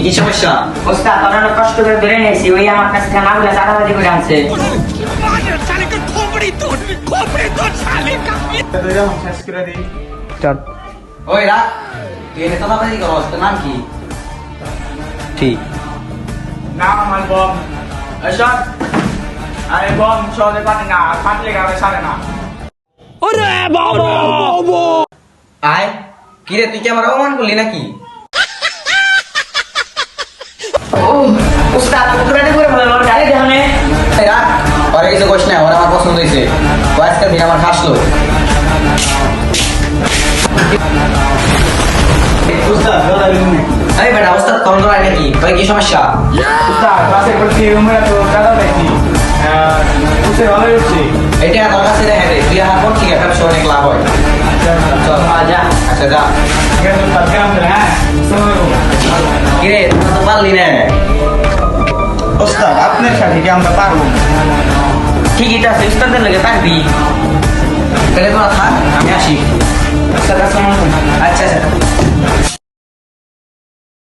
কি সমস্যা? ওস্তাদ অনেক কষ্ট করে ধরে নিয়েছি, ওই আমার কাছে খানাগুলো চাঁদাবাজি করে আনছে। ওই রাখ, তুই এনে চাঁদাবাজি করস, তোর নাম কি? ঠিক। নাম আমার বম। এসব আরে বম সহজে পারে না, ফাটলে গাবে সারে না। আয়, কিরে তুই কি আমার অপমান করলি নাকি? ওস্তাদ পুকুরানি করে বলে ওর গাড়ি দেখানে। এই রাখ, ওরা কিছু কোশ না, ওরা আমার পছন্দ হয়েছে। ও আজকের দিন আমার হাসলো। এই বেটা, ওস্তাদ তখন তোর নাকি? ভাই কি সমস্যা? উস্তাদ ক্লাসে করছি, রুমে তো দাদা দেখি উঠছে ভালো উঠছি। এটা তোর কাছে দেখা রে, তুই আমার পর থেকে ব্যবসা অনেক লাভ হয়। চল যা আচ্ছা যা। ঠিক আছে উস্তাদ, কেমন করে? হ্যাঁ কিরে তোরা তো পারলি না। উস্তাদ আপনার সাথে কি আমরা পারবো? ঠিকই তো আছে, উস্তাদের লাগে পারবি। তাহলে তোরা থাক, আমি আসি। উস্তাদ আসসালামু আলাইকুম। আচ্ছা আচ্ছা।